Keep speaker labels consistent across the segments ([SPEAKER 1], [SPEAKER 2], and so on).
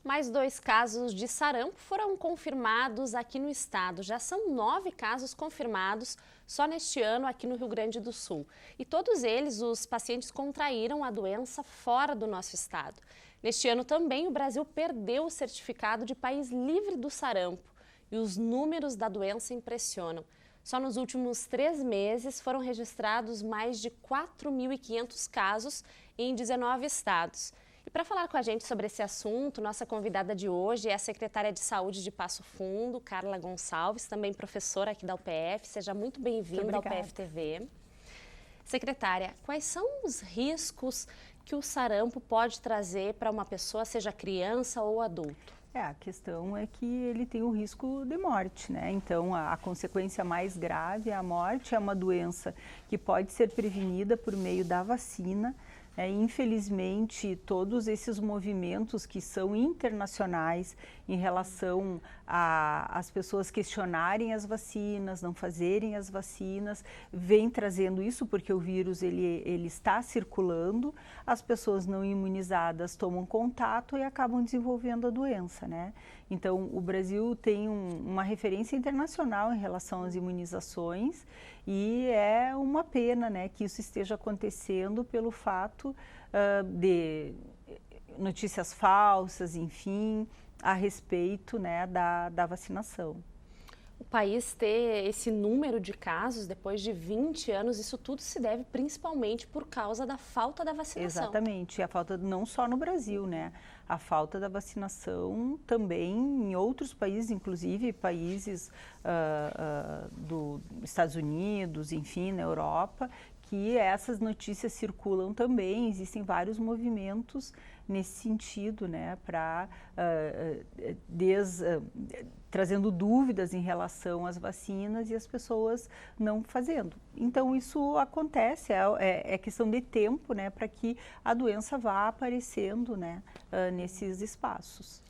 [SPEAKER 1] Mais 2 casos de sarampo foram confirmados aqui no estado. Já são 9 casos confirmados só neste ano aqui no Rio Grande do Sul. E todos eles, os pacientes contraíram a doença fora do nosso estado. Neste ano também o Brasil perdeu o certificado de país livre do sarampo. E os números da doença impressionam. Só nos últimos 3 meses foram registrados mais de 4.500 casos em 19 estados. E para falar com a gente sobre esse assunto, nossa convidada de hoje é a secretária de Saúde de Passo Fundo, Carla Gonçalves, também professora aqui da UPF. Seja muito bem-vinda ao UPF TV. Secretária, quais são os riscos que o sarampo pode trazer para uma pessoa, seja criança ou adulto?
[SPEAKER 2] A questão é que ele tem o risco de morte, né? Então, a consequência mais grave é a morte. É uma doença que pode ser prevenida por meio da vacina. Infelizmente, todos esses movimentos que são internacionais em relação às pessoas questionarem as vacinas, não fazerem as vacinas, vem trazendo isso porque o vírus ele está circulando, as pessoas não imunizadas tomam contato e acabam desenvolvendo a doença, né? Então, o Brasil tem uma referência internacional em relação às imunizações e é uma pena, né, que isso esteja acontecendo pelo fato de notícias falsas, enfim, a respeito, né, da vacinação.
[SPEAKER 1] O país ter esse número de casos depois de 20 anos, isso tudo se deve principalmente por causa da falta da vacinação.
[SPEAKER 2] Exatamente, a falta não só no Brasil, né? A falta da vacinação também em outros países, inclusive países dos Estados Unidos, enfim, na Europa, que essas notícias circulam também, existem vários movimentos nesse sentido, né, para trazendo dúvidas em relação às vacinas e as pessoas não fazendo. Então isso acontece, é questão de tempo, né, para que a doença vá aparecendo, né, nesses espaços.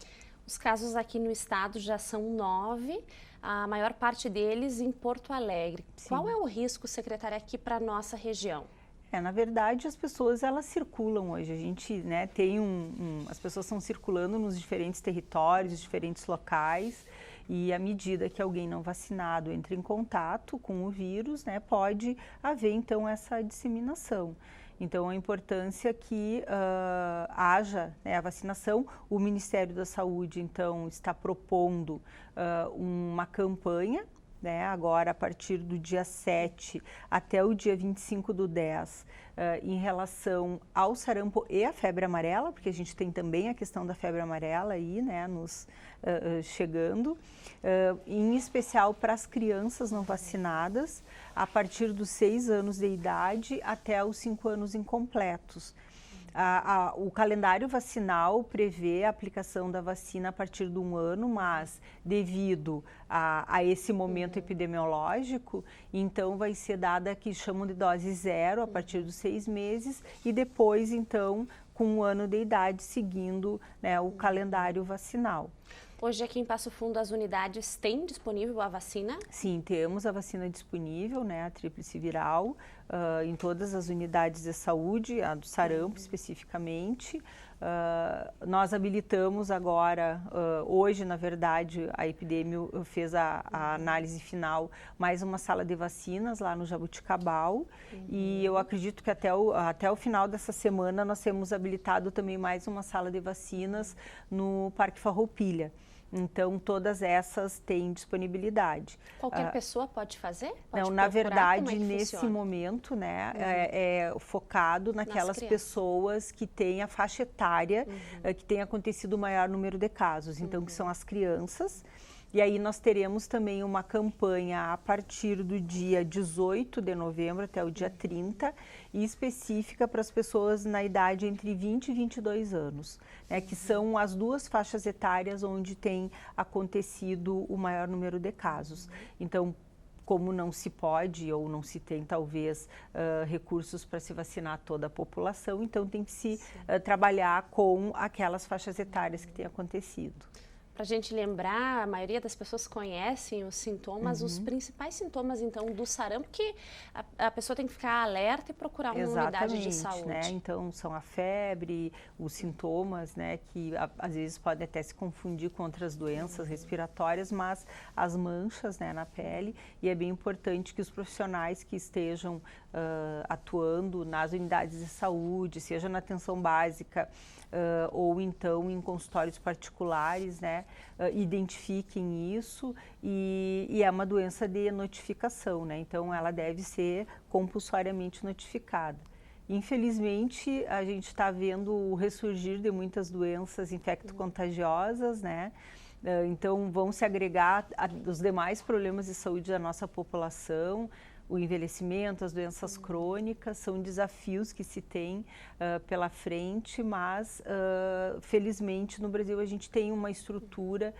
[SPEAKER 1] Os casos aqui no estado já são 9, a maior parte deles em Porto Alegre. Sim. Qual é o risco, secretária, aqui para a nossa região?
[SPEAKER 2] Na verdade, as pessoas elas circulam hoje. A gente, né, tem as pessoas estão circulando nos diferentes territórios, diferentes locais, e à medida que alguém não vacinado entra em contato com o vírus, né, pode haver então essa disseminação. Então, a importância que haja, né, a vacinação. O Ministério da Saúde, então, está propondo uma campanha, né, agora a partir do dia 7 até o dia 25/10, em relação ao sarampo e à febre amarela, porque a gente tem também a questão da febre amarela aí, né, chegando, em especial para as crianças não vacinadas, a partir dos 6 anos de idade até os 5 anos incompletos. O calendário vacinal prevê a aplicação da vacina a partir de 1 ano, mas devido a esse momento epidemiológico, então vai ser dada que chamam de dose 0 a partir dos 6 meses e depois, então, com 1 ano de idade, seguindo, né, o calendário vacinal.
[SPEAKER 1] Hoje aqui em Passo Fundo as unidades têm disponível a vacina?
[SPEAKER 2] Sim, temos a vacina disponível, né, a tríplice viral, em todas as unidades de saúde, a do sarampo especificamente. Nós habilitamos agora, hoje na verdade, a Epidemio fez a análise final, mais uma sala de vacinas lá no Jabuticabal, e eu acredito que até o final dessa semana nós temos habilitado também mais uma sala de vacinas no Parque Farroupilha. Então, todas essas têm disponibilidade.
[SPEAKER 1] Qualquer pessoa pode fazer?
[SPEAKER 2] Não, na verdade, nesse momento, né, é focado naquelas pessoas que têm a faixa etária, que tem acontecido o maior número de casos, então, que são as crianças. E aí nós teremos também uma campanha a partir do dia 18 de novembro até o dia 30, e específica para as pessoas na idade entre 20 e 22 anos, né, que são as 2 faixas etárias onde tem acontecido o maior número de casos. Então, como não se pode ou não se tem, talvez, recursos para se vacinar toda a população, então tem que se trabalhar com aquelas faixas etárias que têm acontecido.
[SPEAKER 1] Para a gente lembrar, a maioria das pessoas conhecem os sintomas, os principais sintomas, então, do sarampo, que a pessoa tem que ficar alerta e procurar uma unidade de saúde.
[SPEAKER 2] Né? Então, são a febre, os sintomas, né, que às vezes podem até se confundir com outras doenças respiratórias, mas as manchas, né, na pele, e é bem importante que os profissionais que estejam atuando nas unidades de saúde, seja na atenção básica, ou então em consultórios particulares, né, identifiquem isso e é uma doença de notificação, né, então ela deve ser compulsoriamente notificada. Infelizmente, a gente está vendo o ressurgir de muitas doenças infecto-contagiosas, né, então vão se agregar aos demais problemas de saúde da nossa população. O envelhecimento, as doenças crônicas, são desafios que se tem pela frente, mas felizmente no Brasil a gente tem uma estrutura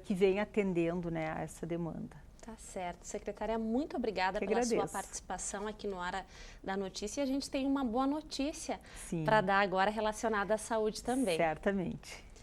[SPEAKER 2] que vem atendendo, né, a essa demanda.
[SPEAKER 1] Tá certo. Secretária, muito obrigada pela sua participação aqui no Hora da Notícia. E a gente tem uma boa notícia para dar agora relacionada à saúde também.
[SPEAKER 2] Certamente.